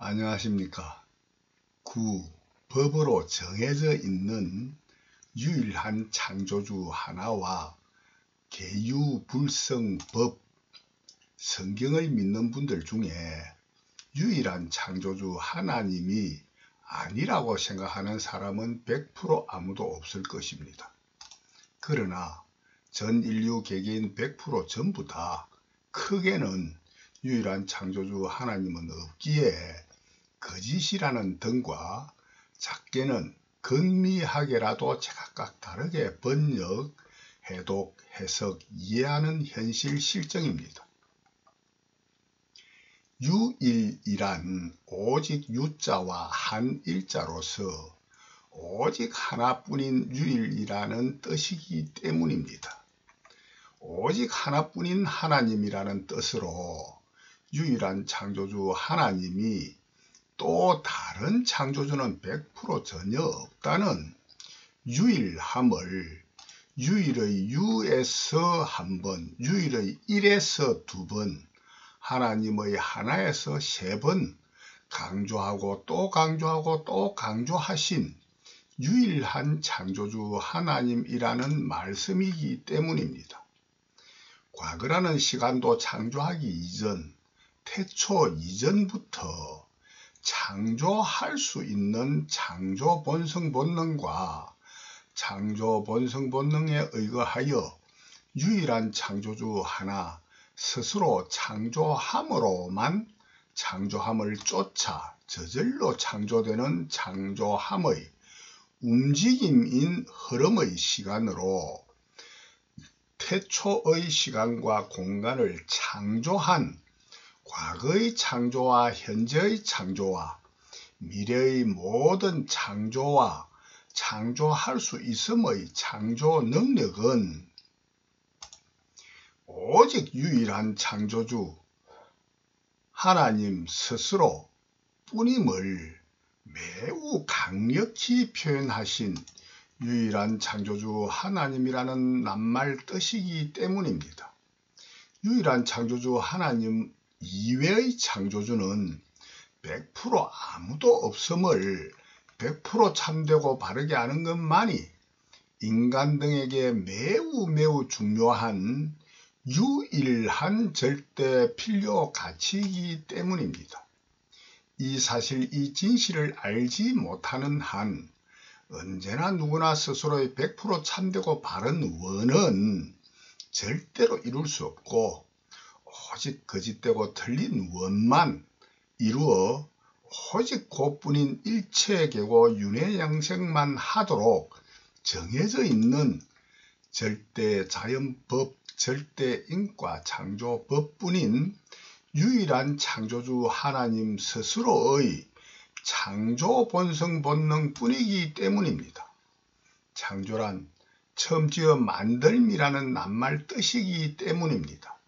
안녕하십니까. 법으로 정해져 있는 유일한 창조주 하나와 계유불성법, 성경을 믿는 분들 중에 유일한 창조주 하나님이 아니라고 생각하는 사람은 100% 아무도 없을 것입니다. 그러나 전 인류 개개인 100% 전부 다 크게는 유일한 창조주 하나님은 없기에 거짓이라는 등과 작게는 극미하게라도 제각각 다르게 번역, 해독, 해석, 이해하는 현실 실정입니다. 유일이란 오직 유자와 한 일자로서 오직 하나뿐인 유일이라는 뜻이기 때문입니다. 오직 하나뿐인 하나님이라는 뜻으로 유일한 창조주 하나님이 또 다른 창조주는 100% 전혀 없다는 유일함을 유일의 유에서 한 번, 유일의 일에서 두 번, 하나님의 하나에서 세 번 강조하고 또 강조하고 또 강조하신 유일한 창조주 하나님이라는 말씀이기 때문입니다. 과거라는 시간도 창조하기 이전, 태초 이전부터 창조할 수 있는 창조 본성 본능과 창조 본성 본능에 의거하여 유일한 창조주 하나 스스로 창조함으로만 창조함을 쫓아 저절로 창조되는 창조함의 움직임인 흐름의 시간으로 태초의 시간과 공간을 창조한 과거의 창조와 현재의 창조와 미래의 모든 창조와 창조할 수 있음의 창조 능력은 오직 유일한 창조주 하나님 스스로 뿐임을 매우 강력히 표현하신 유일한 창조주 하나님이라는 낱말 뜻이기 때문입니다. 유일한 창조주 하나님 이외의 창조주는 100% 아무도 없음을 100% 참되고 바르게 아는 것만이 인간 등에게 매우 중요한 유일한 절대 필요 가치이기 때문입니다. 이 사실, 이 진실을 알지 못하는 한 언제나 누구나 스스로의 100% 참되고 바른 원은 절대로 이룰 수 없고 오직 거짓되고 틀린 원만 이루어 오직 그뿐인 일체계고 윤회양생만 하도록 정해져 있는 절대 자연법, 절대 인과 창조법뿐인 유일한 창조주 하나님 스스로의 창조 본성 본능뿐이기 때문입니다. 창조란 처음 지어 만들미라는 낱말 뜻이기 때문입니다.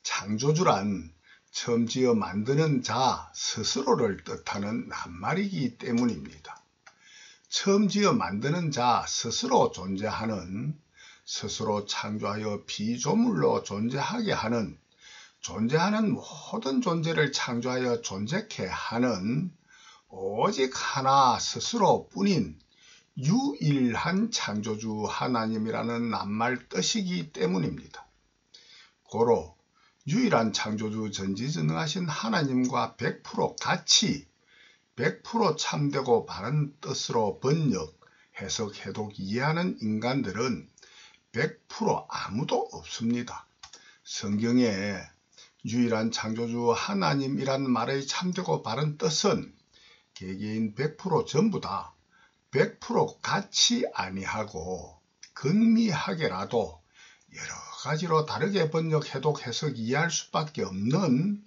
창조주란 처음 지어 만드는 자 스스로를 뜻하는 낱말이기 때문입니다. 처음 지어 만드는 자 스스로 존재하는, 스스로 창조하여 피조물로 존재하게 하는, 존재하는 모든 존재를 창조하여 존재케 하는 오직 하나 스스로 뿐인 유일한 창조주 하나님이라는 낱말 뜻이기 때문입니다. 고로 유일한 창조주 전지전능하신 하나님과 100% 같이 100% 참되고 바른 뜻으로 번역, 해석, 해독, 이해하는 인간들은 100% 아무도 없습니다. 성경에 유일한 창조주 하나님이란 말의 참되고 바른 뜻은 개개인 100% 전부 다 100% 같이 아니하고 극미하게라도 여러 가지로 다르게 번역, 해독, 해석, 이해할 수밖에 없는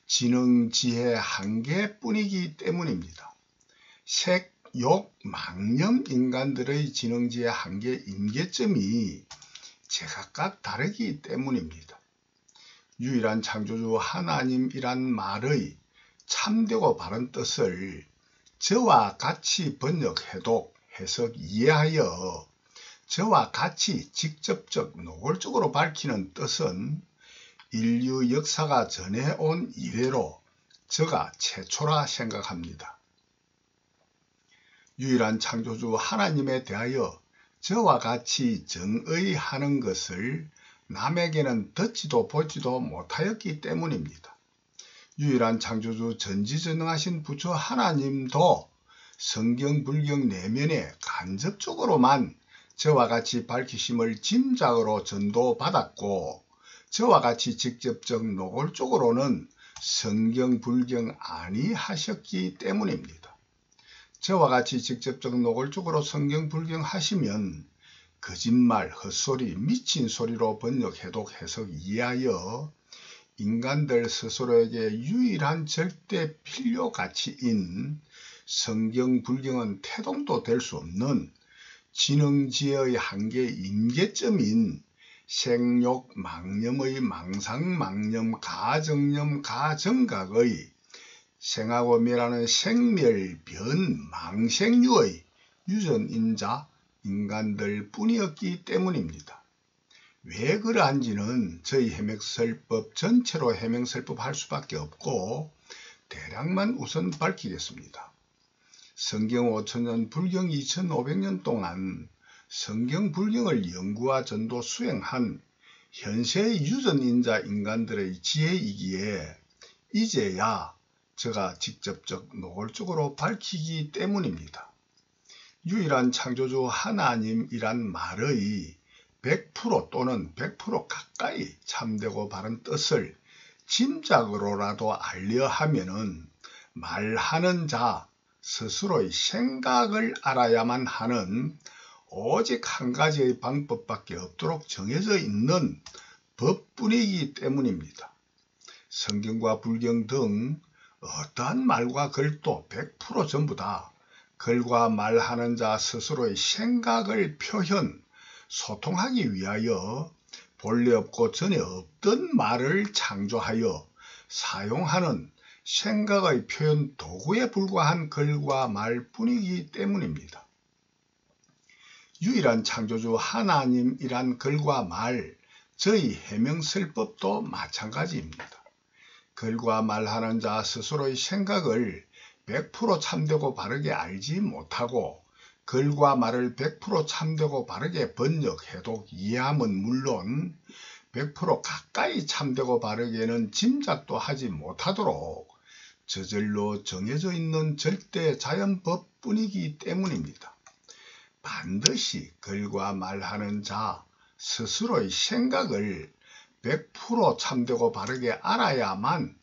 지능, 지혜 한계뿐이기 때문입니다. 색, 욕, 망념 인간들의 지능, 지혜 한계 임계점이 제각각 다르기 때문입니다. 유일한 창조주 하나님이란 말의 참되고 바른 뜻을 저와 같이 번역, 해독, 해석, 이해하여 저와 같이 직접적 노골적으로 밝히는 뜻은 인류 역사가 전해온 이래로 저가 최초라 생각합니다. 유일한 창조주 하나님에 대하여 저와 같이 정의하는 것을 남에게는 듣지도 보지도 못하였기 때문입니다. 유일한 창조주 전지전능하신 부처 하나님도 성경 불경 내면에 간접적으로만 저와 같이 밝히심을 짐작으로 전도받았고, 저와 같이 직접적 노골적으로는 성경 불경 아니하셨기 때문입니다. 저와 같이 직접적 노골적으로 성경 불경 하시면 거짓말, 헛소리, 미친 소리로 번역, 해독, 해석, 이해하여 인간들 스스로에게 유일한 절대 필요 가치인 성경 불경은 태동도 될 수 없는 지능지혜의 한계 임계점인 생욕 망념의 망상망념 가정념 가정각의 생하고 멸하는 생멸변 망생유의 유전인자 인간들 뿐이었기 때문입니다. 왜 그러한지는 저희 해명설법 전체로 해명설법 할 수밖에 없고 대략만 우선 밝히겠습니다. 성경 5000년, 불경 2500년 동안 성경 불경을 연구와 전도 수행한 현세의 유전인자 인간들의 지혜이기에 이제야 제가 직접적 노골적으로 밝히기 때문입니다. 유일한 창조주 하나님이란 말의 100% 또는 100% 가까이 참되고 바른 뜻을 짐작으로라도 알려 하면은 말하는 자 스스로의 생각을 알아야만 하는 오직 한 가지의 방법밖에 없도록 정해져 있는 법뿐이기 때문입니다. 성경과 불경 등 어떠한 말과 글도 100% 전부 다 글과 말하는 자 스스로의 생각을 표현, 소통하기 위하여 본래 없고 전에 없던 말을 창조하여 사용하는 생각의 표현 도구에 불과한 글과 말뿐이기 때문입니다. 유일한 창조주 하나님이란 글과 말, 저희 해명설법도 마찬가지입니다. 글과 말하는 자 스스로의 생각을 100% 참되고 바르게 알지 못하고 글과 말을 100% 참되고 바르게 번역, 해독, 이해함은 물론 100% 가까이 참되고 바르게는 짐작도 하지 못하도록 저절로 정해져 있는 절대 자연법뿐이기 때문입니다. 반드시 글과 말하는 자 스스로의 생각을 100% 참되고 바르게 알아야만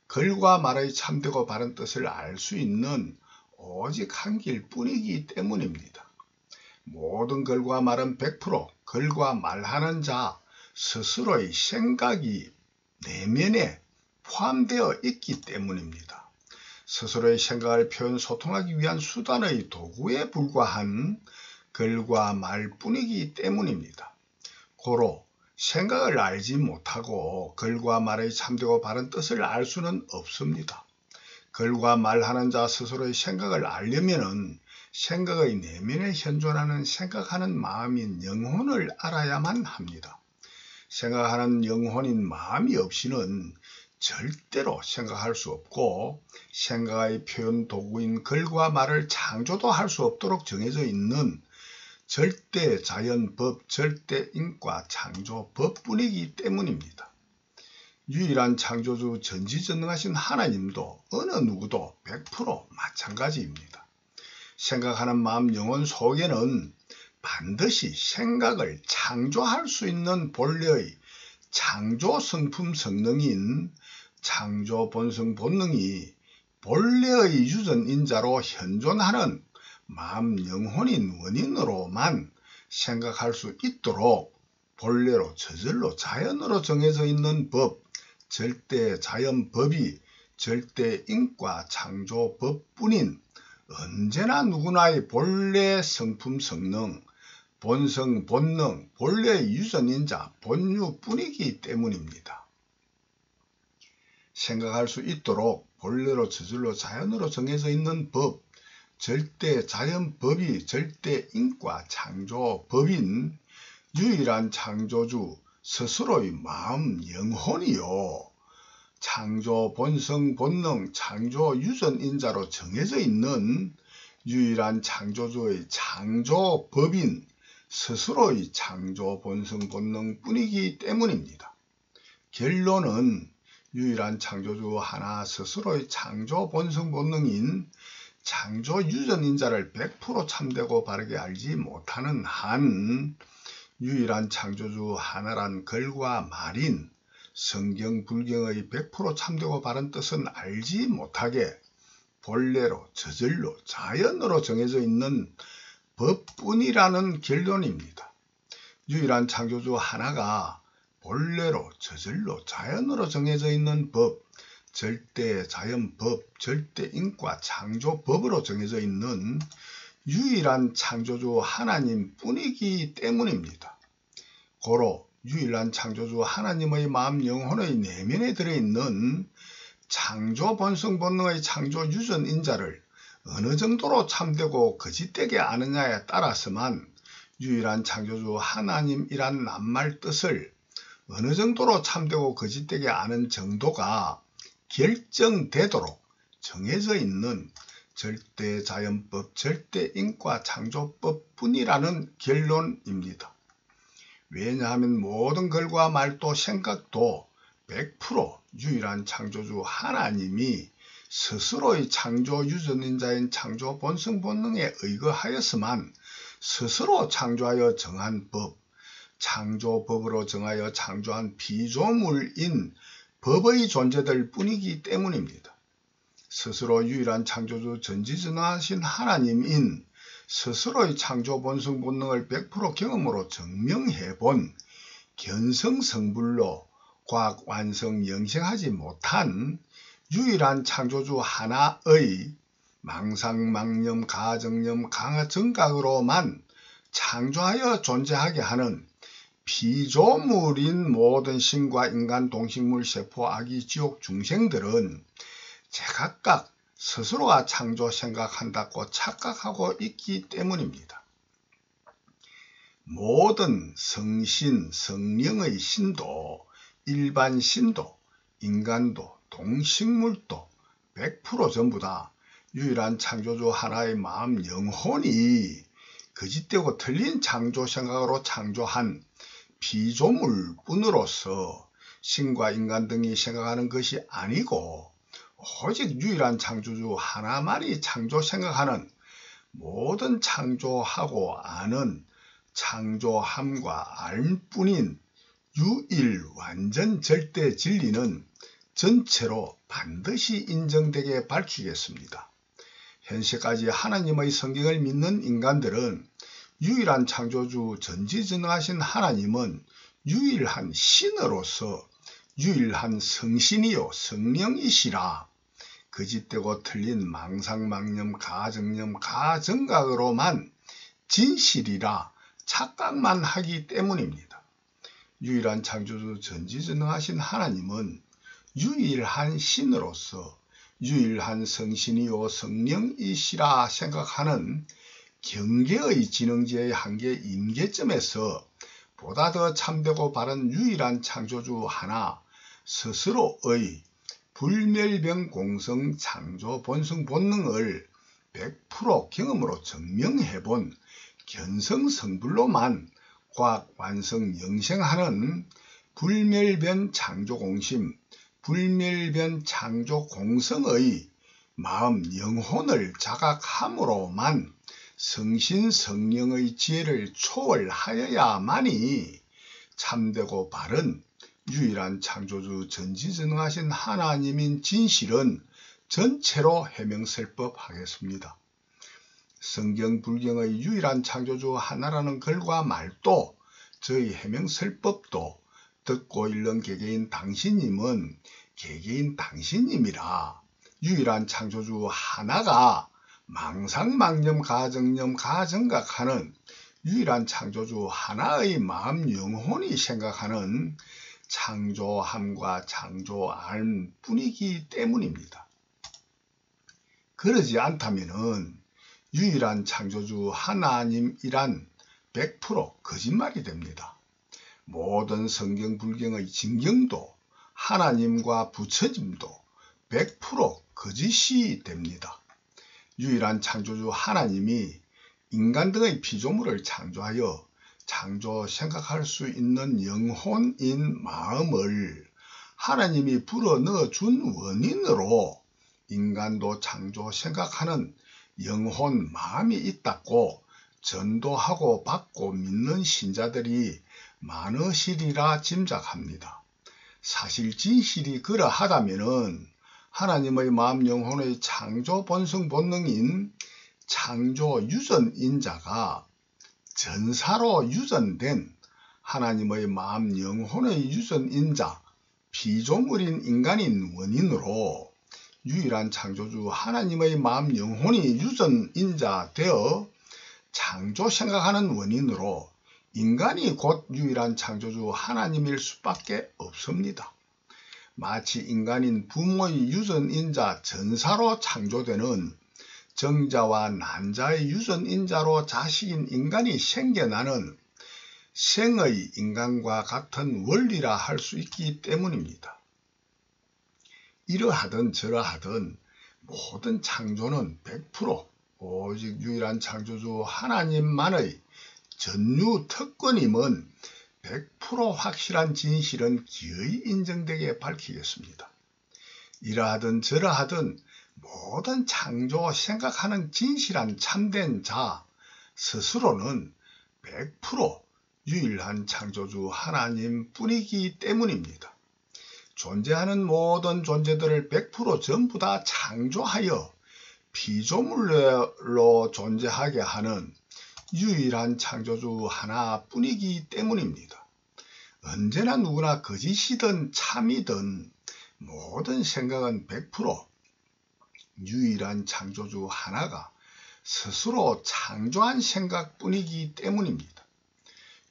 글과 말의 참되고 바른 뜻을 알 수 있는 오직 한 길뿐이기 때문입니다. 모든 글과 말은 100% 글과 말하는 자 스스로의 생각이 내면에 포함되어 있기 때문입니다. 스스로의 생각을 표현 소통하기 위한 수단의 도구에 불과한 글과 말뿐이기 때문입니다. 고로 생각을 알지 못하고 글과 말의 참되고 바른 뜻을 알 수는 없습니다. 글과 말하는 자 스스로의 생각을 알려면은 생각의 내면에 현존하는 생각하는 마음인 영혼을 알아야만 합니다. 생각하는 영혼인 마음이 없이는 절대로 생각할 수 없고 생각의 표현 도구인 글과 말을 창조도 할 수 없도록 정해져 있는 절대 자연법, 절대 인과 창조법뿐이기 때문입니다. 유일한 창조주 전지전능하신 하나님도 어느 누구도 100% 마찬가지입니다. 생각하는 마음 영혼 속에는 반드시 생각을 창조할 수 있는 본래의 창조 성품 성능인 창조 본성 본능이 본래의 유전인자로 현존하는 마음 영혼인 원인으로만 생각할 수 있도록 본래로 저절로 자연으로 정해져 있는 법, 절대 자연법이 절대 인과 창조법뿐인 언제나 누구나의 본래 성품 성능, 본성 본능, 본래의 유전인자 본유뿐이기 때문입니다. 생각할 수 있도록 본래로 저절로 자연으로 정해져 있는 법, 절대 자연법이 절대 인과 창조법인 유일한 창조주 스스로의 마음 영혼이요 창조, 본성, 본능, 창조, 유전, 인자로 정해져 있는 유일한 창조주의 창조법인 스스로의 창조, 본성, 본능 뿐이기 때문입니다. 결론은 유일한 창조주 하나 스스로의 창조, 본성, 본능인 창조, 유전, 인자를 100% 참되고 바르게 알지 못하는 한 유일한 창조주 하나란 글과 말인 성경 불경의 100% 참되고 바른 뜻은 알지 못하게 본래로, 저절로, 자연으로 정해져 있는 법뿐이라는 결론입니다. 유일한 창조주 하나가 본래로, 저절로, 자연으로 정해져 있는 법, 절대 자연법, 절대 인과 창조법으로 정해져 있는 유일한 창조주 하나님 뿐이기 때문입니다. 고로 유일한 창조주 하나님의 마음 영혼의 내면에 들어있는 창조, 본성, 본능의 창조, 유전, 인자를 어느 정도로 참되고 거짓되게 아느냐에 따라서만 유일한 창조주 하나님이란 낱말 뜻을 어느 정도로 참되고 거짓되게 아는 정도가 결정되도록 정해져 있는 절대 자연법, 절대 인과 창조법 뿐이라는 결론입니다. 왜냐하면 모든 글과 말도 생각도 100% 유일한 창조주 하나님이 스스로의 창조 유전인자인 창조 본성 본능에 의거하여서만 스스로 창조하여 정한 법, 창조법으로 정하여 창조한 피조물인 법의 존재들 뿐이기 때문입니다. 스스로 유일한 창조주 전지전능하신 하나님인 스스로의 창조 본성 본능을 100% 경험으로 증명해본 견성성불로 과학 완성 영생하지 못한 유일한 창조주 하나의 망상망념 가정념 가정각으로만 창조하여 존재하게 하는 피조물인 모든 신과 인간, 동식물, 세포, 아기, 지옥 중생들은 제각각 스스로가 창조 생각한다고 착각하고 있기 때문입니다. 모든 성신, 성령의 신도, 일반 신도, 인간도, 동식물도 100% 전부 다 유일한 창조주 하나의 마음 영혼이 거짓되고 틀린 창조 생각으로 창조한 피조물 뿐으로서 신과 인간 등이 생각하는 것이 아니고 오직 유일한 창조주 하나만이 창조 생각하는 모든 창조하고 아는 창조함과 알뿐인 유일 완전 절대 진리는 전체로 반드시 인정되게 밝히겠습니다. 현시까지 하나님의 성경을 믿는 인간들은 유일한 창조주 전지전능하신 하나님은 유일한 신으로서 유일한 성신이요 성령이시라 거짓되고 틀린 망상망념 가정념 가정각으로만 진실이라 착각만 하기 때문입니다. 유일한 창조주 전지전능하신 하나님은 유일한 신으로서 유일한 성신이요 성령이시라 생각하는 경계의 진흥지의 한계 임계점에서 보다 더 참되고 바른 유일한 창조주 하나 스스로의 불멸병 공성 창조 본성 본능을 100% 경험으로 증명해본 견성성불로만 과학 완성 영생하는 불멸변 창조공심, 불멸변 창조공성의 마음 영혼을 자각함으로만 성신 성령의 지혜를 초월하여야만이 참되고 바른 유일한 창조주 전지전능하신 하나님인 진실은 전체로 해명설법하겠습니다. 성경 불경의 유일한 창조주 하나라는 글과 말도 저희 해명설법도 듣고 읽는 개개인 당신님은 개개인 당신님이라 유일한 창조주 하나가 망상망념 가정념 가정각하는 유일한 창조주 하나의 마음 영혼이 생각하는 창조함과 창조함 뿐이기 때문입니다. 그러지 않다면은 유일한 창조주 하나님이란 100% 거짓말이 됩니다. 모든 성경 불경의 진경도 하나님과 부처짐도 100% 거짓이 됩니다. 유일한 창조주 하나님이 인간 등의 피조물을 창조하여 창조 생각할 수 있는 영혼인 마음을 하나님이 불어넣어 준 원인으로 인간도 창조 생각하는 영혼 마음이 있다고 전도하고 받고 믿는 신자들이 많으시리라 짐작합니다. 사실 진실이 그러하다면은 하나님의 마음 영혼의 창조 본성 본능인 창조 유전인자가 전사로 유전된 하나님의 마음 영혼의 유전인자 피조물인 인간인 원인으로 유일한 창조주 하나님의 마음 영혼이 유전인자 되어 창조 생각하는 원인으로 인간이 곧 유일한 창조주 하나님일 수밖에 없습니다. 마치 인간인 부모의 유전인자 전사로 창조되는 정자와 난자의 유전인자로 자식인 인간이 생겨나는 생의 인간과 같은 원리라 할 수 있기 때문입니다. 이러하든 저러하든 모든 창조는 100% 오직 유일한 창조주 하나님만의 전유 특권임은 100% 확실한 진실은 기어이 인정되게 밝히겠습니다. 이러하든 저러하든 모든 창조 생각하는 진실한 참된 자 스스로는 100% 유일한 창조주 하나님 뿐이기 때문입니다. 존재하는 모든 존재들을 100% 전부 다 창조하여 피조물로 존재하게 하는 유일한 창조주 하나뿐이기 때문입니다. 언제나 누구나 거짓이든 참이든 모든 생각은 100% 유일한 창조주 하나가 스스로 창조한 생각뿐이기 때문입니다.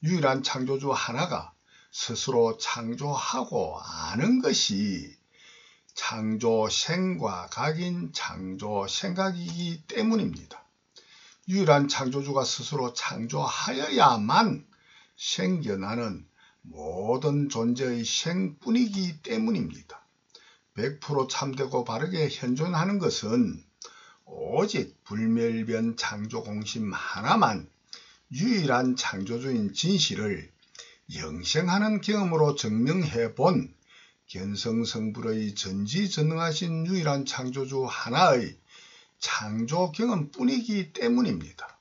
유일한 창조주 하나가 스스로 창조하고 아는 것이 창조생과 각인 창조생각이기 때문입니다. 유일한 창조주가 스스로 창조하여야만 생겨나는 모든 존재의 생뿐이기 때문입니다. 100% 참되고 바르게 현존하는 것은 오직 불멸변 창조공심 하나만 유일한 창조주인 진실을 영생하는 경험으로 증명해본 견성성불의 전지전능하신 유일한 창조주 하나의 창조 경험뿐이기 때문입니다.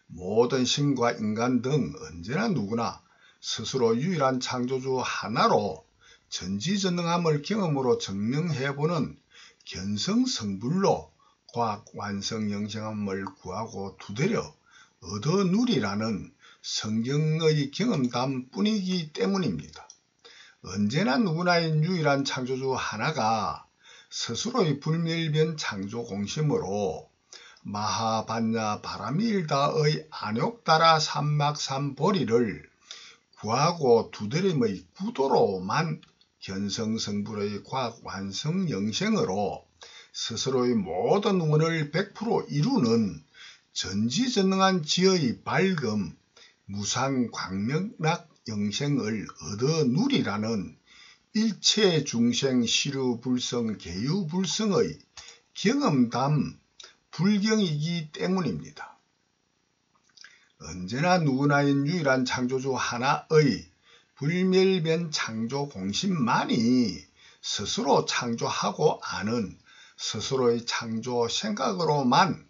모든 신과 인간 등 언제나 누구나 스스로 유일한 창조주 하나로 전지전능함을 경험으로 증명해보는 견성성불로 과학 완성 영생함을 구하고 두드려 얻어 누리라는 성경의 경험담 뿐이기 때문입니다. 언제나 누구나인 유일한 창조주 하나가 스스로의 불멸변 창조 공심으로 마하반야 바람일다의 안욕다라 삼막삼보리를 구하고 두드림의 구도로만 견성성불의 과학 완성 영생으로 스스로의 모든 원을 100% 이루는 전지전능한 지혜의 밝음 무상 광명락 영생을 얻어 누리라는 일체 중생 시류불성 계유불성의 경험담 불경이기 때문입니다. 언제나 누구나인 유일한 창조주 하나의 불멸변 창조 공심만이 스스로 창조하고 아는 스스로의 창조 생각으로만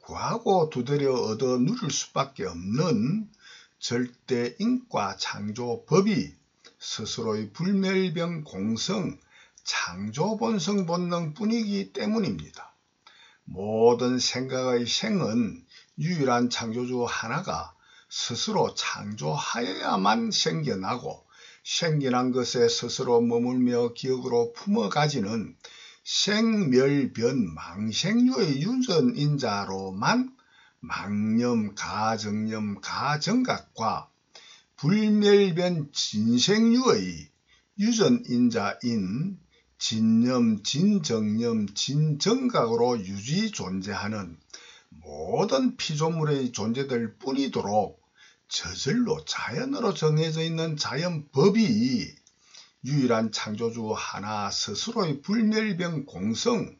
구하고 두드려 얻어 누릴 수밖에 없는 절대 인과 창조 법이 스스로의 불멸변 공성 창조 본성 본능 뿐이기 때문입니다. 모든 생각의 생은 유일한 창조주 하나가 스스로 창조하여야만 생겨나고 생겨난 것에 스스로 머물며 기억으로 품어가지는 생멸변 망생유의 유전인자로만 망념, 가정념, 가정각과 불멸변 진생유의 유전인자인 진념, 진정념, 진정각으로 유지 존재하는 모든 피조물의 존재들 뿐이도록 저절로 자연으로 정해져 있는 자연법이 유일한 창조주 하나 스스로의 불멸병 공성,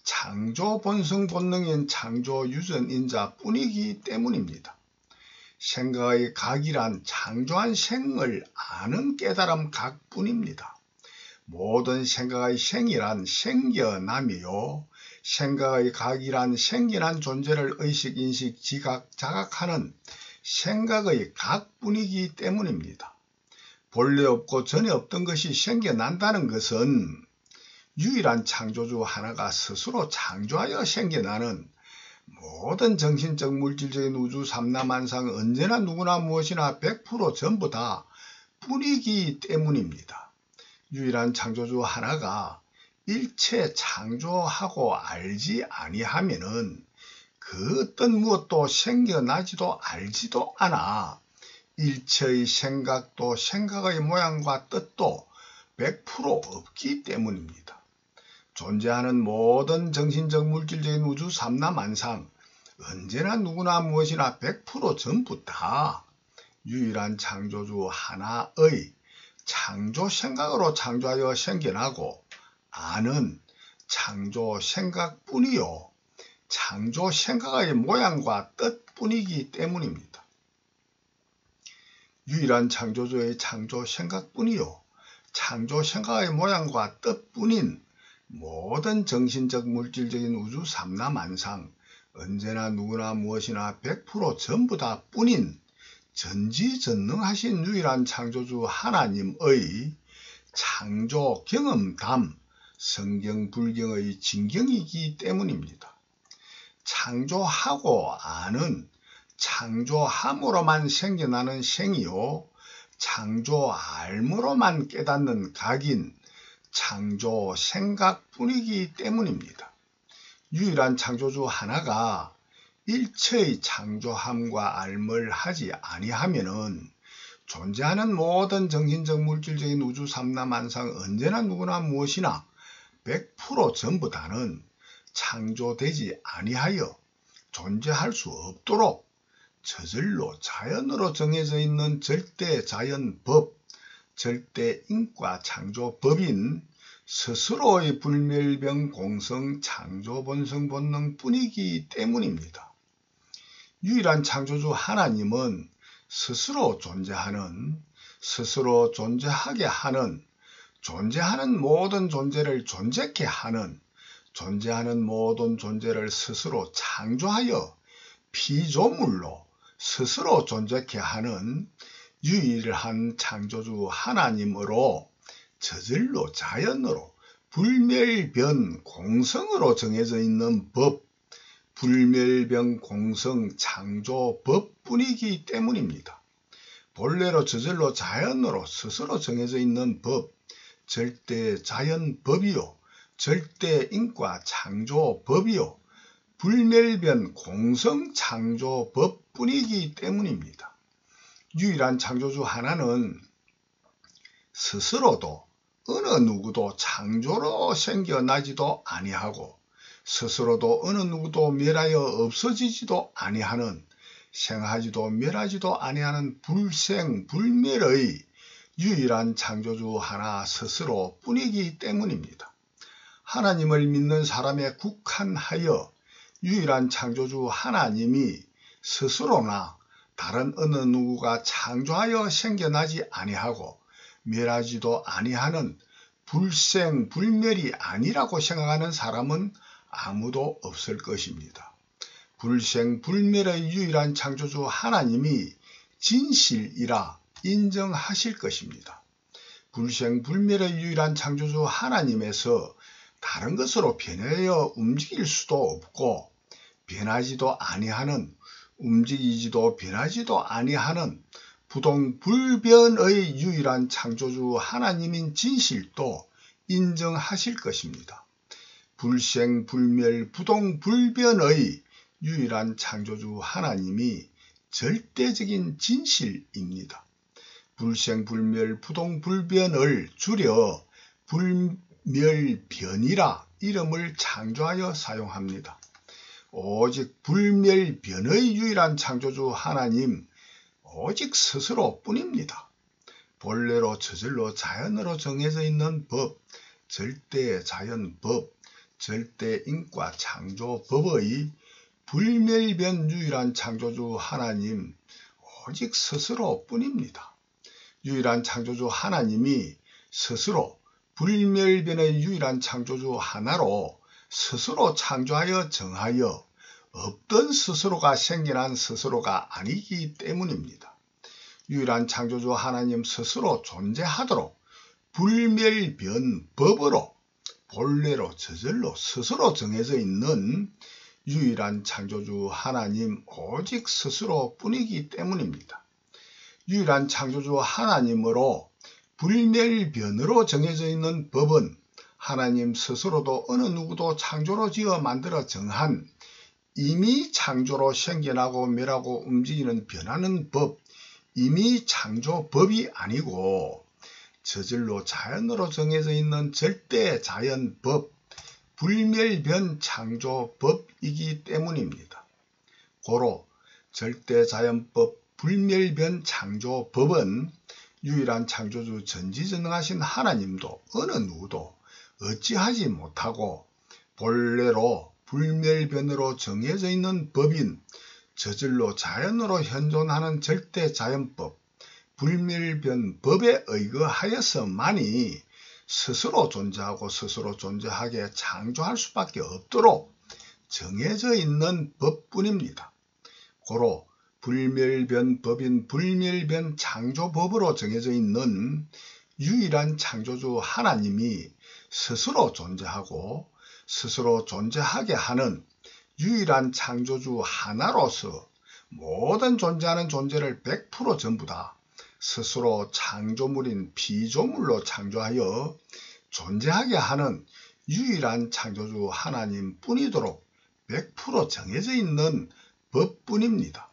창조 본성 본능인 창조 유전인자 뿐이기 때문입니다. 생각의 각이란 창조한 생을 아는 깨달음 각뿐입니다. 모든 생각의 생이란 생겨남이요, 생각의 각이란 생겨난 존재를 의식, 인식, 지각, 자각하는 생각의 각뿐이기 때문입니다. 본래 없고 전에 없던 것이 생겨난다는 것은 유일한 창조주 하나가 스스로 창조하여 생겨나는 모든 정신적 물질적인 우주 삼라만상 언제나 누구나 무엇이나 100% 전부 다 뿐이기 때문입니다. 유일한 창조주 하나가 일체 창조하고 알지 아니하면은 그 어떤 무엇도 생겨나지도 알지도 않아 일체의 생각도 생각의 모양과 뜻도 100% 없기 때문입니다. 존재하는 모든 정신적 물질적인 우주 삼라만상 언제나 누구나 무엇이나 100% 전부 다 유일한 창조주 하나의 창조 생각으로 창조하여 생겨나고 아는 창조 생각뿐이요, 창조 생각의 모양과 뜻뿐이기 때문입니다. 유일한 창조주의 창조 생각뿐이요, 창조 생각의 모양과 뜻뿐인 모든 정신적 물질적인 우주 삼라만상 언제나 누구나 무엇이나 100% 전부 다 뿐인 전지전능하신 유일한 창조주 하나님의 창조 경험담, 성경 불경의 진경이기 때문입니다. 창조하고 아는 창조함으로만 생겨나는 생이요, 창조알므로만 깨닫는 각인 창조 생각뿐이기 때문입니다. 유일한 창조주 하나가 일체의 창조함과 알물 하지 아니하면은 존재하는 모든 정신적 물질적인 우주 삼라만상 언제나 누구나 무엇이나 100% 전부 다는 창조되지 아니하여 존재할 수 없도록 저절로 자연으로 정해져 있는 절대 자연법, 절대 인과 창조법인 스스로의 불멸병 공성 창조 본성 본능 뿐이기 때문입니다. 유일한 창조주 하나님은 스스로 존재하는, 스스로 존재하게 하는, 존재하는 모든 존재를 존재케 하는, 존재하는 모든 존재를 스스로 창조하여 피조물로 스스로 존재케 하는 유일한 창조주 하나님으로 저절로 자연으로 불멸변 공성으로 정해져 있는 법, 불멸변 공성 창조법뿐이기 때문입니다. 본래로 저절로 자연으로 스스로 정해져 있는 법, 절대 자연법이요, 절대 인과 창조법이요, 불멸변 공성 창조법뿐이기 때문입니다. 유일한 창조주 하나는 스스로도 어느 누구도 창조로 생겨나지도 아니하고 스스로도 어느 누구도 멸하여 없어지지도 아니하는, 생하지도 멸하지도 아니하는 불생 불멸의 유일한 창조주 하나 스스로 뿐이기 때문입니다. 하나님을 믿는 사람에 국한하여 유일한 창조주 하나님이 스스로나 다른 어느 누구가 창조하여 생겨나지 아니하고 멸하지도 아니하는 불생 불멸이 아니라고 생각하는 사람은 아무도 없을 것입니다. 불생 불멸의 유일한 창조주 하나님이 진실이라 인정하실 것입니다. 불생 불멸의 유일한 창조주 하나님에서 다른 것으로 변하여 움직일 수도 없고 변하지도 아니하는, 움직이지도 변하지도 아니하는 부동불변의 유일한 창조주 하나님인 진실도 인정하실 것입니다. 불생불멸 부동불변의 유일한 창조주 하나님이 절대적인 진실입니다. 불생불멸 부동불변을 줄여 불멸변이라 이름을 창조하여 사용합니다. 오직 불멸변의 유일한 창조주 하나님 오직 스스로 뿐입니다. 본래로 저절로 자연으로 정해져 있는 법, 절대자연법, 절대인과 창조법의 불멸변 유일한 창조주 하나님 오직 스스로 뿐입니다. 유일한 창조주 하나님이 스스로 불멸변의 유일한 창조주 하나로 스스로 창조하여 정하여 없던 스스로가 생겨난 스스로가 아니기 때문입니다. 유일한 창조주 하나님 스스로 존재하도록 불멸변법으로 본래로 저절로 스스로 정해져 있는 유일한 창조주 하나님 오직 스스로 뿐이기 때문입니다. 유일한 창조주 하나님으로 불멸변으로 정해져 있는 법은 하나님 스스로도 어느 누구도 창조로 지어 만들어 정한 이미 창조로 생겨나고 멸하고 움직이는 변하는 법, 이미 창조법이 아니고 저절로 자연으로 정해져 있는 절대자연법, 불멸변 창조법이기 때문입니다. 고로 절대자연법, 불멸변 창조법은 유일한 창조주 전지전능하신 하나님도 어느 누구도 어찌하지 못하고 본래로 불멸변으로 정해져 있는 법인 저절로 자연으로 현존하는 절대자연법, 불멸변법에 의거하여서만이 스스로 존재하고 스스로 존재하게 창조할 수밖에 없도록 정해져 있는 법뿐입니다. 고로 불멸변법인 불멸변 창조법으로 정해져 있는 유일한 창조주 하나님이 스스로 존재하고 스스로 존재하게 하는 유일한 창조주 하나로서 모든 존재하는 존재를 100% 전부 다 스스로 창조물인 피조물로 창조하여 존재하게 하는 유일한 창조주 하나님 뿐이도록 100% 정해져 있는 법뿐입니다.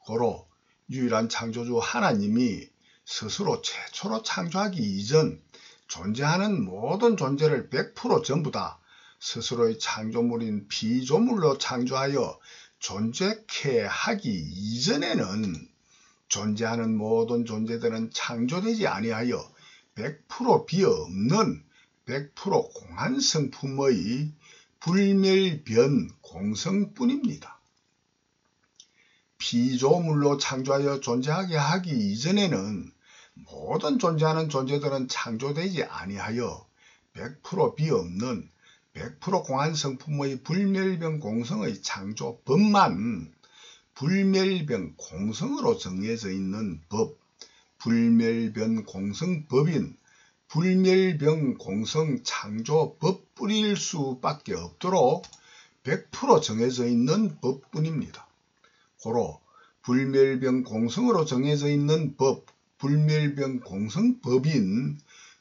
고로 유일한 창조주 하나님이 스스로 최초로 창조하기 이전 존재하는 모든 존재를 100% 전부 다 스스로의 창조물인 피조물로 창조하여 존재케 하기 이전에는 존재하는 모든 존재들은 창조되지 아니하여 100% 비어없는 100% 공한성품의 불멸변 공성뿐입니다. 피조물로 창조하여 존재하게 하기 이전에는 모든 존재하는 존재들은 창조되지 아니하여 100% 비어없는 100% 공한성품의 불멸변 공성의 창조법만 불멸변 공성으로 정해져 있는 법, 불멸변 공성법인 불멸변 공성 창조법뿐일 수밖에 없도록 100% 정해져 있는 법뿐입니다. 고로 불멸변 공성으로 정해져 있는 법, 불멸변 공성법인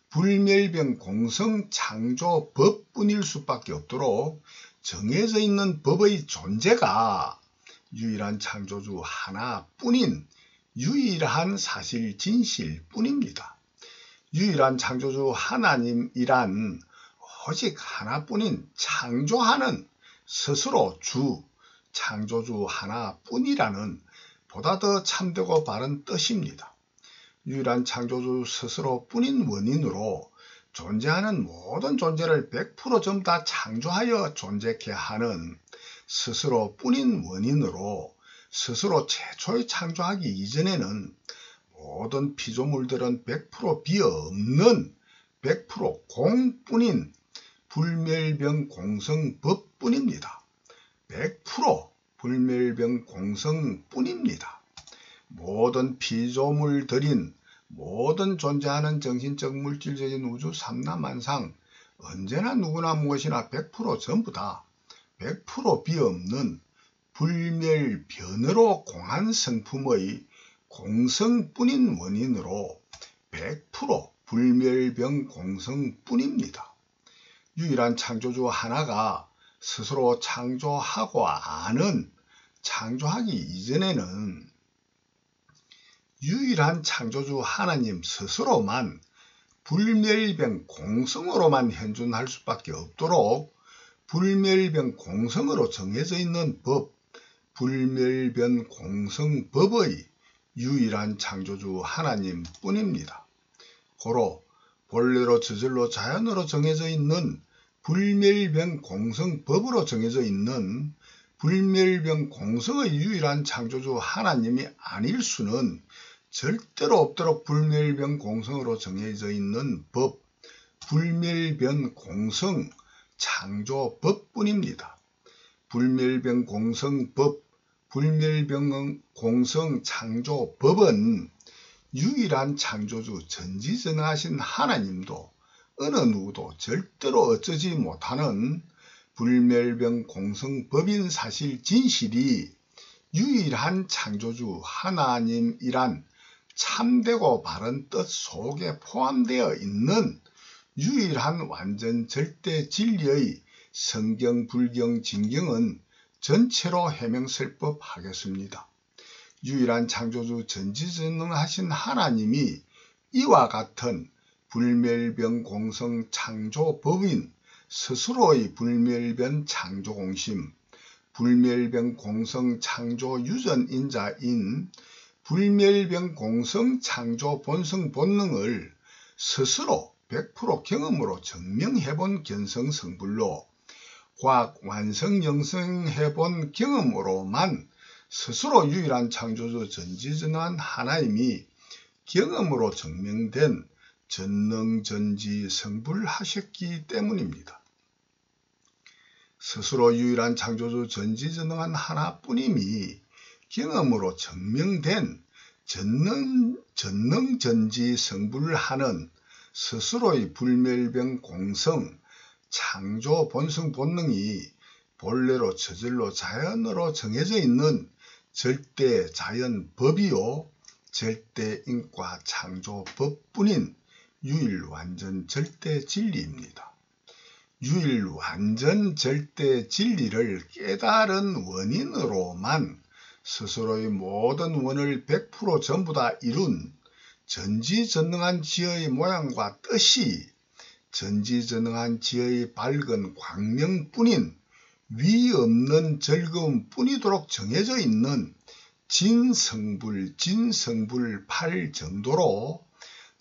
불멸변 공성 창조법뿐일 수밖에 없도록 정해져 있는 법의 존재가 유일한 창조주 하나뿐인 유일한 사실 진실뿐입니다. 유일한 창조주 하나님이란 오직 하나뿐인 창조하는 스스로 주 창조주 하나뿐이라는 보다 더 참되고 바른 뜻입니다. 유일한 창조주 스스로 뿐인 원인으로 존재하는 모든 존재를 100% 전부 다 창조하여 존재케 하는 스스로 뿐인 원인으로 스스로 최초에 창조하기 이전에는 모든 피조물들은 100% 비어없는 100% 공뿐인 불멸변 공성법뿐입니다. 100% 불멸변 공성뿐입니다. 모든 피조물들인 모든 존재하는 정신적 물질적인 우주 삼라만상 언제나 누구나 무엇이나 100% 전부 다 100% 비없는 불멸변으로 공한 성품의 공성뿐인 원인으로 100% 불멸변 공성뿐입니다. 유일한 창조주 하나가 스스로 창조하고 아는 창조하기 이전에는 유일한 창조주 하나님 스스로만 불멸변 공성으로만 현존할 수밖에 없도록 불멸변 공성으로 정해져 있는 법, 불멸변 공성법의 유일한 창조주 하나님 뿐입니다. 고로 본래로 저절로 자연으로 정해져 있는 불멸병공성법으로 정해져 있는 불멸병공성의 유일한 창조주 하나님이 아닐 수는 절대로 없도록 불멸병공성으로 정해져 있는 법, 불멸병공성 창조법뿐입니다. 불멸병공성법, 불멸병공성 창조법은 유일한 창조주 전지전능하신 하나님도 어느 누구도 절대로 어쩌지 못하는 불멸병공성법인 사실 진실이 유일한 창조주 하나님이란 참되고 바른 뜻 속에 포함되어 있는 유일한 완전 절대 진리의 성경, 불경, 진경은 전체로 해명설법 하겠습니다. 유일한 창조주 전지전능하신 하나님이 이와 같은 불멸병공성 창조법인 스스로의 불멸변 창조공심, 불멸병공성 창조유전인자인 불멸병공성 창조본성 본능을 스스로 100% 경험으로 증명해본 견성성불로 과학 완성영성해본 경험으로만 스스로 유일한 창조주 전지전능한 하나님이 경험으로 증명된 전능전지성불하셨기 때문입니다. 스스로 유일한 창조주 전지전능한 하나뿐임이 경험으로 증명된 전능전지성불하는 스스로의 불멸병공성 창조본성 본능이 본래로 저절로 자연으로 정해져 있는 절대 자연법이요 절대인과 창조법뿐인 유일 완전 절대 진리입니다. 유일 완전 절대 진리를 깨달은 원인으로만 스스로의 모든 원을 100% 전부 다 이룬 전지전능한 지혜의 모양과 뜻이 전지전능한 지혜의 밝은 광명뿐인 위 없는 즐거움 뿐이도록 정해져 있는 진성불 8 정도로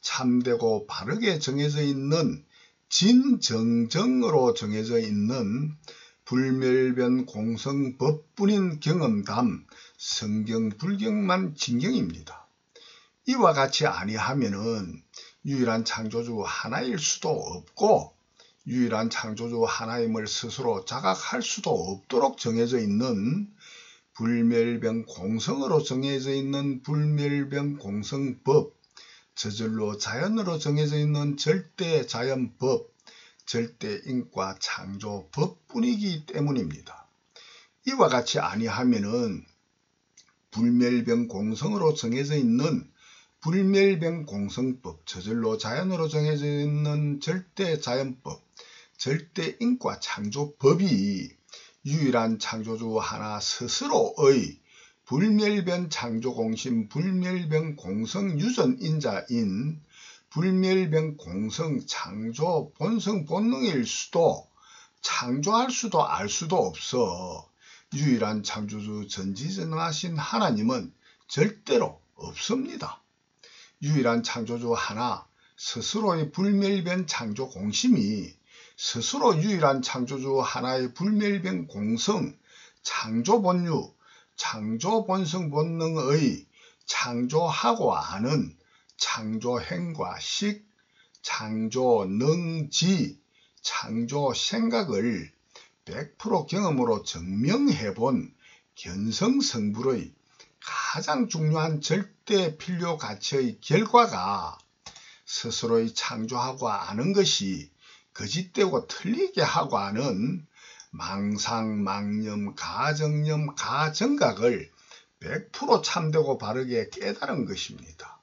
참되고 바르게 정해져 있는 진정정으로 정해져 있는 불멸변 공성법뿐인 경험담 성경 불경만 진경입니다. 이와 같이 아니하면은 유일한 창조주 하나일 수도 없고 유일한 창조주 하나임을 스스로 자각할 수도 없도록 정해져 있는 불멸병 공성으로 정해져 있는 불멸병 공성법, 저절로 자연으로 정해져 있는 절대 자연법, 절대인과 창조법뿐이기 때문입니다. 이와 같이 아니하면은 불멸병 공성으로 정해져 있는 불멸병 공성법, 저절로 자연으로 정해져 있는 절대 자연법, 절대인과 창조법이 유일한 창조주 하나 스스로의 불멸변 창조공심 불멸변 공성 유전인자인 불멸변 공성 창조 본성 본능일 수도 창조할 수도 알 수도 없어 유일한 창조주 전지전능하신 하나님은 절대로 없습니다. 유일한 창조주 하나 스스로의 불멸변 창조공심이 스스로 유일한 창조주 하나의 불멸변 공성 창조본유 창조본성 본능의 창조하고 아는 창조행과 식, 창조능지, 창조생각을 100% 경험으로 증명해본 견성성불의 가장 중요한 절대 필요 가치의 결과가 스스로의 창조하고 아는 것이 거짓되고 틀리게 하고 하는 망상, 망념, 가정념, 가정각을 100% 참되고 바르게 깨달은 것입니다.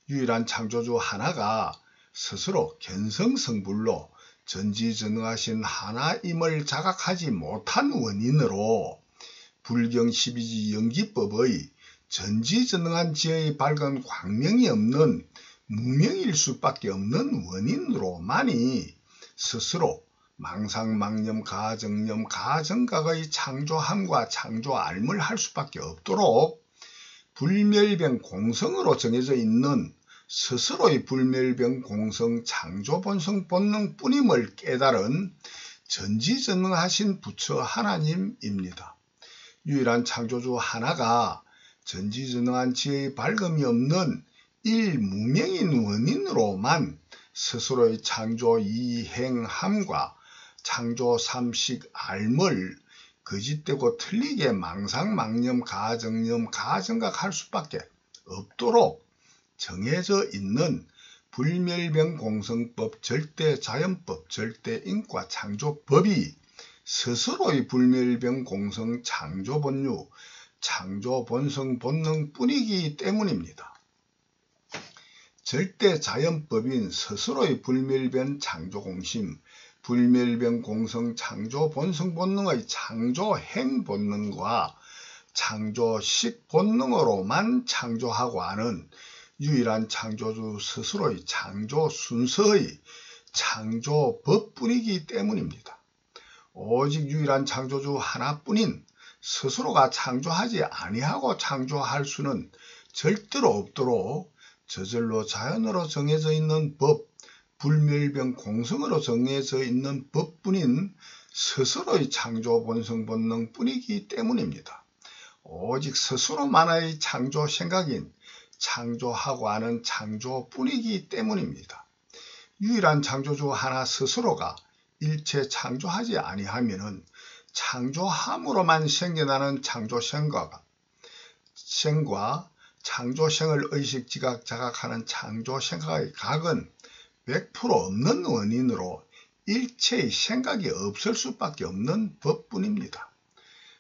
유일한 창조주 하나가 스스로 견성성불로 전지전능하신 하나임을 자각하지 못한 원인으로 불경 12지 연기법의 전지전능한 지혜의 밝은 광명이 없는 무명일 수밖에 없는 원인으로만이 스스로 망상, 망념, 가정념, 가정각의 창조함과 창조알물 할 수밖에 없도록 불멸병 공성으로 정해져 있는 스스로의 불멸병 공성 창조 본성 본능뿐임을 깨달은 전지전능하신 부처 하나님입니다. 유일한 창조주 하나가 전지전능한 지혜의 밝음이 없는 일무명인 원인으로만 스스로의 창조 이행함과 창조 삼식 알물 거짓되고 틀리게 망상망념 가정념 가정각할 수밖에 없도록 정해져 있는 불멸병 공성법 절대자연법 절대인과 창조법이 스스로의 불멸병 공성 창조본유 창조본성 본능뿐이기 때문입니다. 절대자연법인 스스로의 불멸변 창조공심 불멸변 공성 창조본성 본능의 창조행 본능과 창조식 본능으로만 창조하고 하는 유일한 창조주 스스로의 창조 순서의 창조법뿐이기 때문입니다. 오직 유일한 창조주 하나뿐인 스스로가 창조하지 아니하고 창조할 수는 절대로 없도록 저절로 자연으로 정해져 있는 법, 불멸병 공성으로 정해져 있는 법뿐인 스스로의 창조 본성 본능뿐이기 때문입니다. 오직 스스로만의 창조 생각인 창조하고 하는 창조뿐이기 때문입니다. 유일한 창조주 하나 스스로가 일체 창조하지 아니하면은 창조함으로만 생겨나는 창조생과 창조생을 의식 지각 자각하는 창조생각의 각은 100% 없는 원인으로 일체의 생각이 없을 수밖에 없는 법뿐입니다.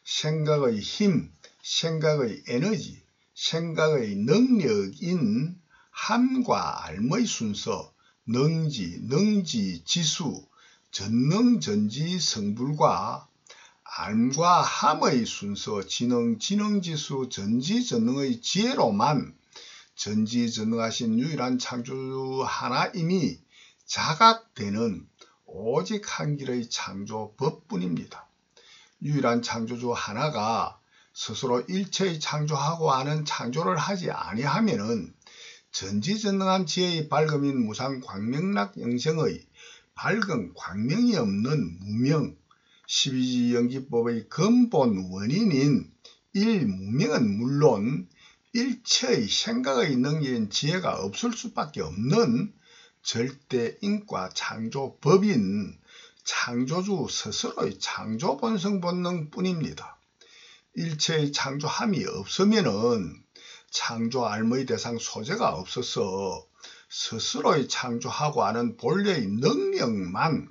생각의 힘, 생각의 에너지, 생각의 능력인 함과 알의 순서, 능지, 지수, 전능, 성불과 알과 함의 순서, 지능지수, 전지전능의 지혜로만 전지전능하신 유일한 창조주 하나임이 자각되는 오직 한 길의 창조법뿐입니다. 유일한 창조주 하나가 스스로 일체의 창조하고 하는 창조를 하지 아니하면은 전지전능한 지혜의 밝음인 무상광명락 영생의 밝음 광명이 없는 무명 12지연기법의 근본 원인인 일무명은 물론 일체의 생각의 능력인 지혜가 없을 수밖에 없는 절대인과 창조법인 창조주 스스로의 창조본성 본능뿐입니다. 일체의 창조함이 없으면은 창조 알의 대상 소재가 없어서 스스로의 창조하고 하는 본래의 능력만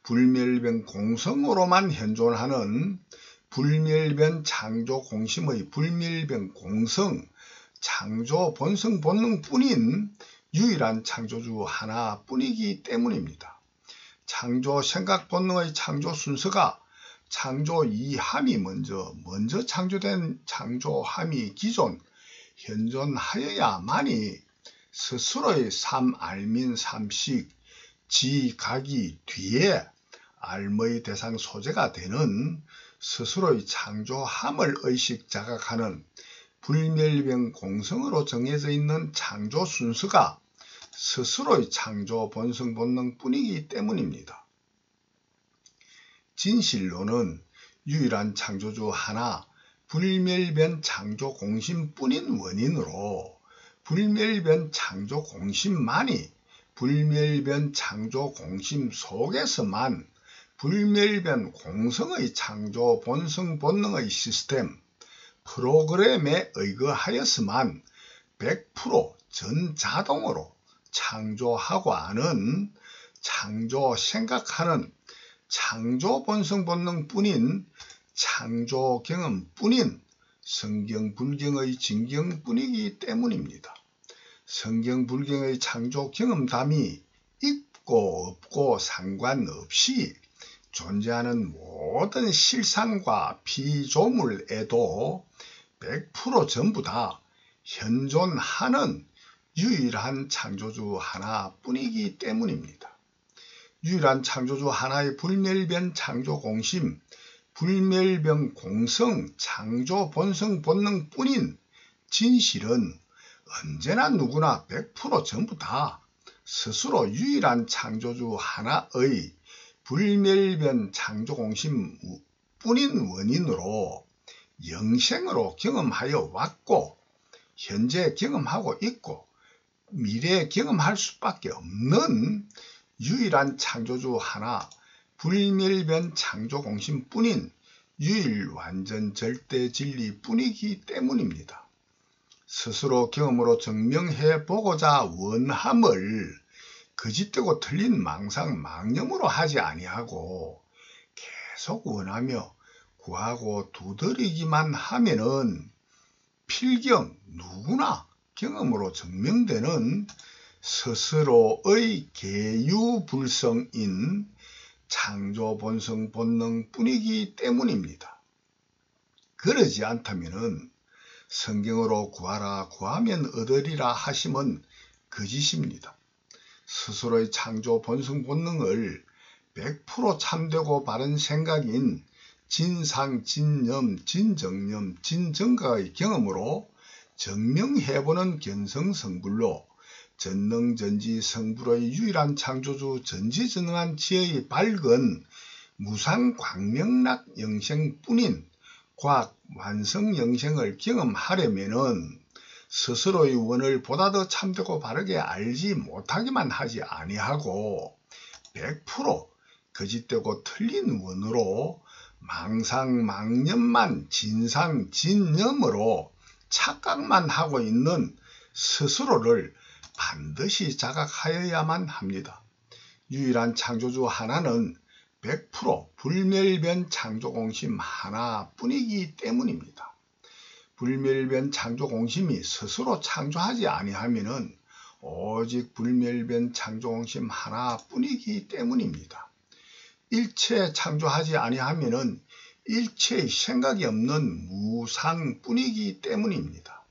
불멸변 공성으로만 현존하는 불멸변 창조 공심의 불멸변 공성 창조 본성 본능뿐인 유일한 창조주 하나뿐이기 때문입니다. 창조 생각 본능의 창조 순서가 창조 이함이 먼저 창조된 창조함이 기존 현존하여야만이 스스로의 삼알민 삼식 지각이 뒤에 알의 대상 소재가 되는 스스로의 창조함을 의식 자각하는 불멸병 공성으로 정해져 있는 창조 순서가 스스로의 창조 본성 본능뿐이기 때문입니다. 진실로는 유일한 창조주 하나 불멸변 창조 공심뿐인 원인으로 불멸변 창조 공심만이 불멸변 창조 공심 속에서만 불멸변 공성의 창조 본성 본능의 시스템 프로그램에 의거하여서만 100% 전자동으로 창조하고 하는 창조 생각하는 창조 본성 본능뿐인 창조 경험뿐인 성경 불경의 진경뿐이기 때문입니다. 성경 불경의 창조 경험담이 있고 없고 상관없이 존재하는 모든 실상과 피조물에도 100% 전부 다 현존하는 유일한 창조주 하나뿐이기 때문입니다. 유일한 창조주 하나의 불멸변 창조 공심, 불멸병 공성 창조 본성 본능뿐인 진실은 언제나 누구나 100% 전부 다 스스로 유일한 창조주 하나의 불멸변 창조공심 뿐인 원인으로 영생으로 경험하여 왔고 현재 경험하고 있고 미래에 경험할 수밖에 없는 유일한 창조주 하나 불멸변 창조공심 뿐인 유일 완전 절대 진리 뿐이기 때문입니다. 스스로 경험으로 증명해 보고자 원함을 거짓되고 틀린 망상 망념으로 하지 아니하고 계속 원하며 구하고 두드리기만 하면은 필경 누구나 경험으로 증명되는 스스로의 계유불성인 창조본성 본능뿐이기 때문입니다. 그러지 않다면은 성경으로 구하라 구하면 얻으리라 하심은 거짓입니다. 스스로의 창조 본성 본능을 100% 참되고 바른 생각인 진상, 진념, 진정념, 진정가의 경험으로 증명해보는 견성성불로 전능전지 성불의 유일한 창조주 전지전능한 지혜의 밝은 무상광명락 영생뿐인 과학 완성 영생을 경험하려면은 스스로의 원을 보다 더 참되고 바르게 알지 못하기만 하지 아니하고 100% 거짓되고 틀린 원으로 망상망념만 진상진념으로 착각만 하고 있는 스스로를 반드시 자각하여야만 합니다. 유일한 창조주 하나는 100% 불멸변 창조공심 하나뿐이기 때문입니다. 불멸변 창조공심이 스스로 창조하지 아니하면은 오직 불멸변 창조공심 하나뿐이기 때문입니다. 일체 창조하지 아니하면은 일체의 생각이 없는 무상뿐이기 때문입니다.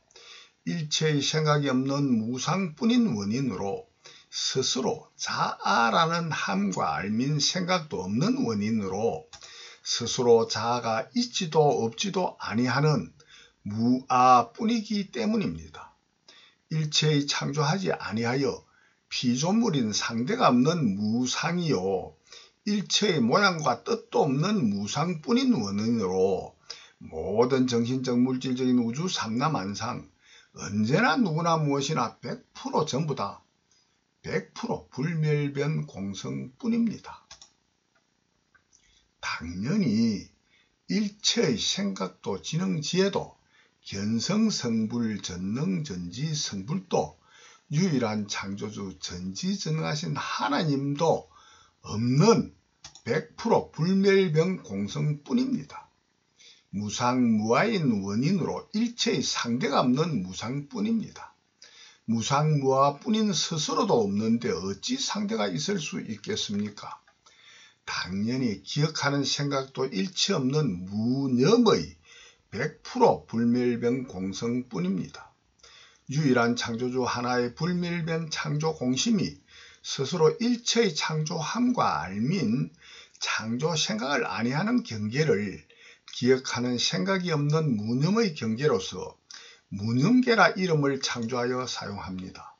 일체의 생각이 없는 무상뿐인 원인으로 스스로 자아라는 함과 알민 생각도 없는 원인으로 스스로 자아가 있지도 없지도 아니하는 무아뿐이기 때문입니다. 일체의 창조하지 아니하여 피조물인 상대가 없는 무상이요 일체의 모양과 뜻도 없는 무상뿐인 원인으로 모든 정신적 물질적인 우주 삼라만상 언제나 누구나 무엇이나 100% 전부 다 100% 불멸변 공성뿐입니다. 당연히 일체의 생각도 지능지혜도 견성성불 전능전지 성불도 유일한 창조주 전지전능하신 하나님도 없는 100% 불멸변 공성뿐입니다. 무상무아인 원인으로 일체의 상대가 없는 무상뿐입니다. 무상무아뿐인 스스로도 없는데 어찌 상대가 있을 수 있겠습니까? 당연히 기억하는 생각도 일체 없는 무념의 100% 불멸변 공성뿐입니다. 유일한 창조주 하나의 불멸변 창조 공심이 스스로 일체의 창조함과 알민 창조 생각을 아니하는 경계를 기억하는 생각이 없는 무념의 경계로서 무념계라 이름을 창조하여 사용합니다.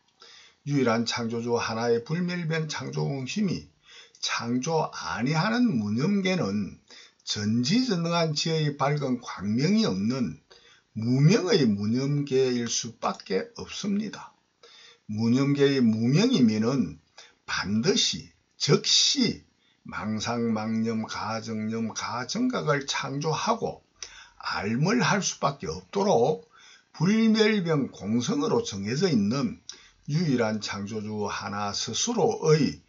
유일한 창조주 하나의 불멸변 창조 공심이 창조 아니하는 무념계는 전지전능한 지혜의 밝은 광명이 없는 무명의 무념계일 수밖에 없습니다. 무념계의 무명이면은 반드시 즉시 망상망념 가정념 가정각을 창조하고 알물할 수밖에 없도록 불멸변 공성으로 정해져 있는 유일한 창조주 하나 스스로의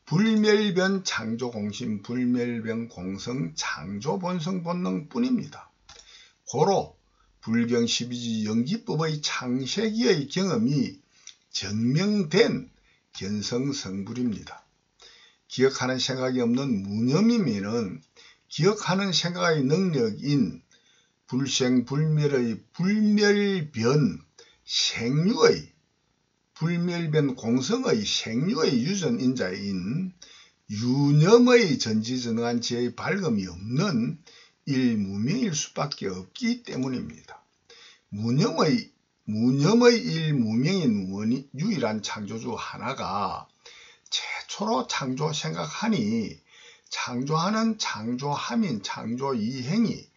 불멸변 창조공심 불멸변 공성 창조본성 본능뿐입니다. 고로 불경 12지 연기법의 창세기의 경험이 증명된 견성성불입니다. 기억하는 생각이 없는 무념이면은 기억하는 생각의 능력인 불생불멸의 불멸변 생류의 불멸변 공성의 생류의 유전인자인 유념의 전지전능한 지혜의 밝음이 없는 일무명일 수밖에 없기 때문입니다. 무념의 무념의 일무명인 유일한 창조주 하나가 최초로 창조 생각하니 창조하는 창조함인 창조 이행이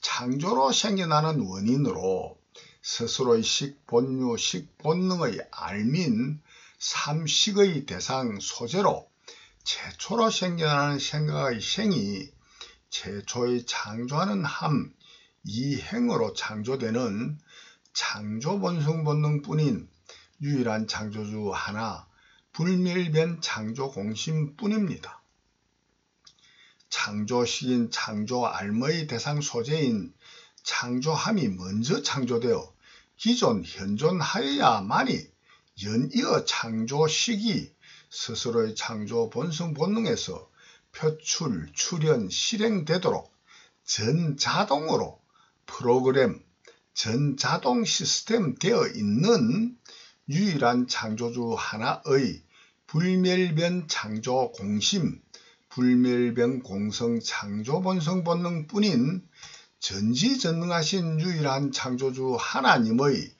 창조로 생겨나는 원인으로 스스로의 식, 본유, 식, 본능의 알민, 삼식의 대상 소재로 최초로 생겨나는 생각의 생이 최초의 창조하는 함, 이행으로 창조되는 창조본성 본능뿐인 유일한 창조주 하나, 불멸변 창조공심뿐입니다. 창조식인 창조알머의 대상 소재인 창조함이 먼저 창조되어 기존 현존하여야만이 연이어 창조식이 스스로의 창조 본성 본능에서 표출, 출현, 실행되도록 전자동으로 프로그램, 전자동 시스템 되어 있는 유일한 창조주 하나의 불멸변 창조 공심, 불멸변 공성 창조 본성 본능뿐인 전지전능하신 유일한 창조주 하나님의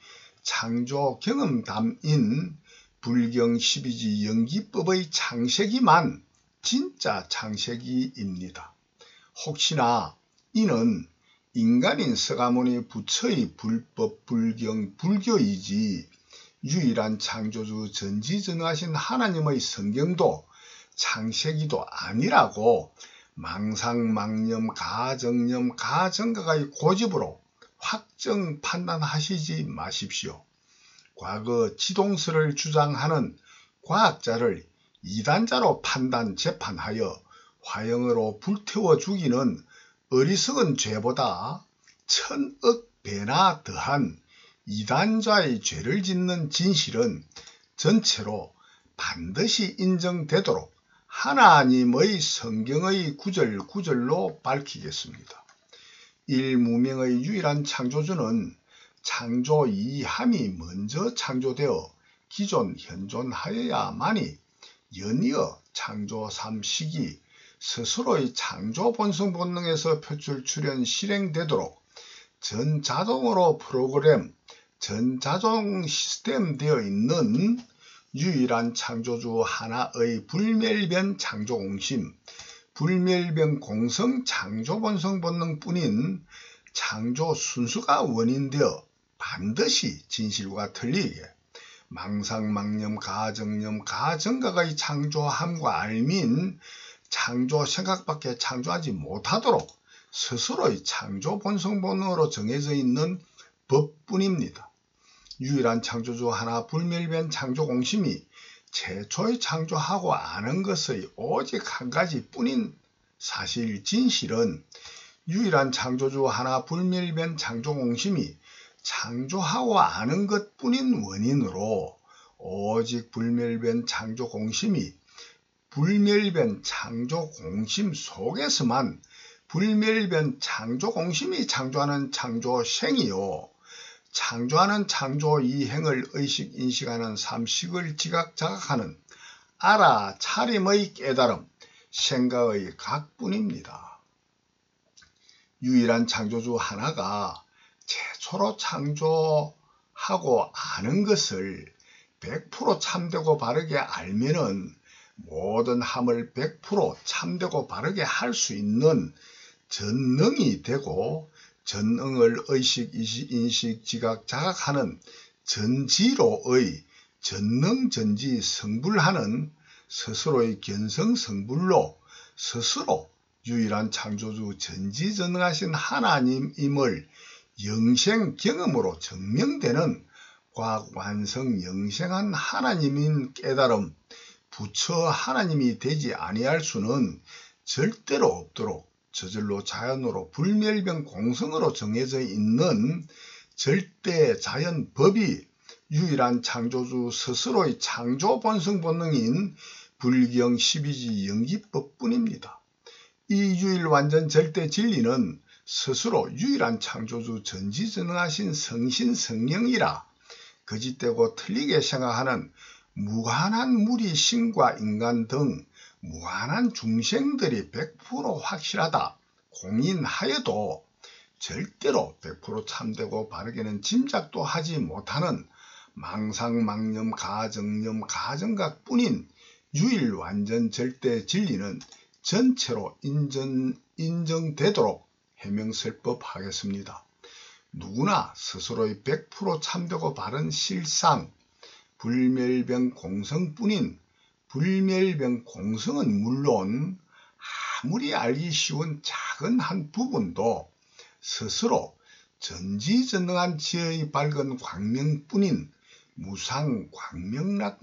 창조 경험담인 불경 12지 연기법의 창세기만 진짜 창세기입니다. 혹시나 이는 인간인 서가모니 부처의 불법 불경 불교이지 유일한 창조주 전지전능하신 하나님의 성경도 창세기도 아니라고 망상망념 가정념 가정가의 고집으로 확정 판단하시지 마십시오. 과거 지동설을 주장하는 과학자를 이단자로 판단 재판하여 화형으로 불태워 죽이는 어리석은 죄보다 1000억 배나 더한 이단자의 죄를 짓는 진실은 전체로 반드시 인정되도록 하나님의 성경의 구절구절로 밝히겠습니다. 일무명의 유일한 창조주는 창조 이함이 먼저 창조되어 기존 현존하여야만이 연이어 창조 삼식이 스스로의 창조 본성 본능에서 표출 출현 실행되도록 전자동으로 프로그램, 전자동 시스템 되어 있는 유일한 창조주 하나의 불멸변 창조공심, 불멸변 공성 창조본성 본능뿐인 창조 순수가 원인되어 반드시 진실과 틀리게 망상망념 가정념 가정각의 창조함과 알민 창조 생각밖에 창조하지 못하도록 스스로의 창조 본성 본능으로 정해져 있는 법뿐입니다. 유일한 창조주 하나 불멸변 창조공심이 최초의 창조하고 아는 것의 오직 한 가지뿐인 사실 진실은 유일한 창조주 하나 불멸변 창조공심이 창조하고 아는 것뿐인 원인으로 오직 불멸변 창조공심이 불멸변 창조공심 속에서만 불멸변 창조공심이 창조하는 창조생이요 창조하는 창조 이행을 의식 인식하는 삼식을 지각자각하는 알아차림의 깨달음 생각의 각뿐입니다. 유일한 창조주 하나가 최초로 창조하고 아는 것을 100% 참되고 바르게 알면은 모든 함을 100% 참되고 바르게 할 수 있는 전능이 되고 전능을 의식, 인식, 지각, 자각하는 전지로의 전능전지 성불하는 스스로의 견성성불로 스스로 유일한 창조주 전지전능하신 하나님임을 영생 경험으로 증명되는 과학 완성 영생한 하나님인 깨달음 부처 하나님이 되지 아니할 수는 절대로 없도록 저절로 자연으로 불멸변 공성으로 정해져 있는 절대 자연 법이 유일한 창조주 스스로의 창조 본성 본능인 불경 12지 연기법뿐입니다. 이 유일 완전 절대 진리는 스스로 유일한 창조주 전지전능하신 성신 성령이라 거짓되고 틀리게 생각하는 무한한 무리 신과 인간 등 무한한 중생들이 100% 확실하다 공인하여도 절대로 100% 참되고 바르게는 짐작도 하지 못하는 망상망념 가정념 가정각뿐인 유일 완전 절대 진리는 전체로 인정되도록 해명설법하겠습니다. 누구나 스스로의 100% 참되고 바른 실상, 불멸병 공성뿐인 불멸병 공성은 물론 아무리 알기 쉬운 작은 한 부분도 스스로 전지전능한 지혜의 밝은 광명뿐인 무상 광명락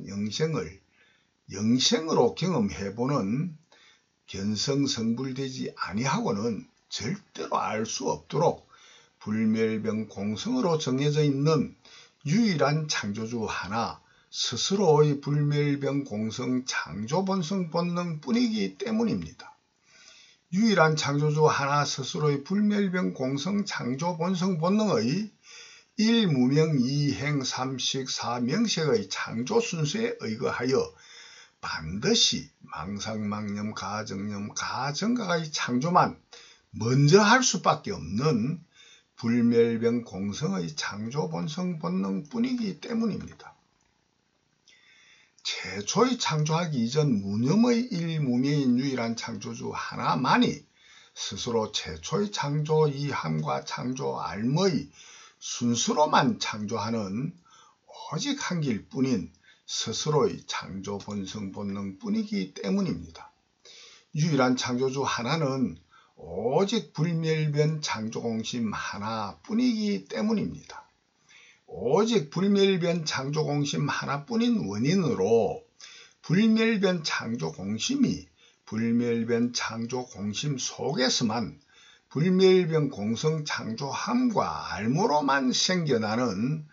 영생으로 경험해보는 견성성불되지 아니하고는 절대로 알 수 없도록 불멸병 공성으로 정해져 있는 유일한 창조주 하나 스스로의 불멸병 공성 창조본성 본능뿐이기 때문입니다. 유일한 창조주 하나 스스로의 불멸병 공성 창조본성 본능의 일무명 이행 삼식 사명식의 창조 순서에 의거하여 반드시 망상망념 가정념 가정각의 창조만 먼저 할 수밖에 없는 불멸병 공성의 창조본성 본능뿐이기 때문입니다. 최초의 창조하기 이전 무념의 일무명인 유일한 창조주 하나만이 스스로 최초의 창조 이함과 창조 알머의 순수로만 창조하는 오직 한 길뿐인 스스로의 창조 본성 본능뿐이기 때문입니다. 유일한 창조주 하나는 오직 불멸변 창조공심 하나뿐이기 때문입니다. 오직 불멸변 창조공심 하나뿐인 원인으로 불멸변 창조공심이 불멸변 창조공심 속에서만 불멸변 공성 창조함과 알무로만 생겨나는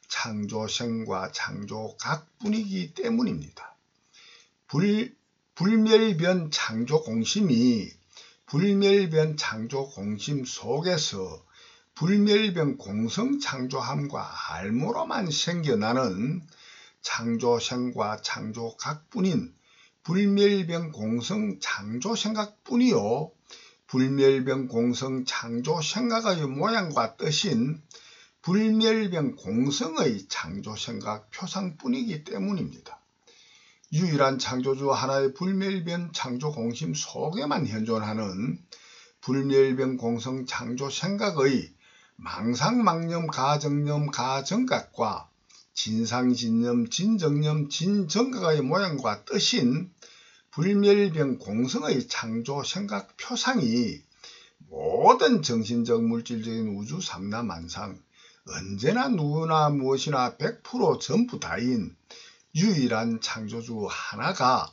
창조생과 창조각뿐이기 때문입니다. 불멸변 창조공심이 불멸변 창조공심 속에서 불멸변 공성 창조함과 알무로만 생겨나는 창조생과 창조각뿐인 불멸변 공성 창조생각뿐이요 불멸변 공성 창조생각의 모양과 뜻인 불멸변 공성의 창조생각 표상뿐이기 때문입니다. 유일한 창조주 하나의 불멸변 창조공심 속에만 현존하는 불멸변 공성 창조생각의 망상망념 가정념 가정각과 진상진념 진정념 진정각의 모양과 뜻인 불멸변 공성의 창조생각 표상이 모든 정신적 물질적인 우주 삼라만상 언제나 누구나 무엇이나 100% 전부 다인 유일한 창조주 하나가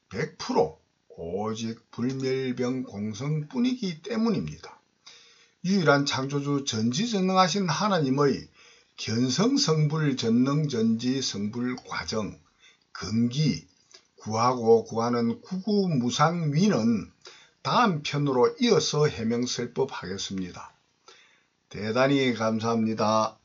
100% 오직 불멸병 공성뿐이기 때문입니다. 유일한 창조주 전지전능하신 하나님의 견성성불 전능전지성불 과정 근기 구하고 구하는 구구무상위는 다음 편으로 이어서 해명설법하겠습니다. 대단히 감사합니다.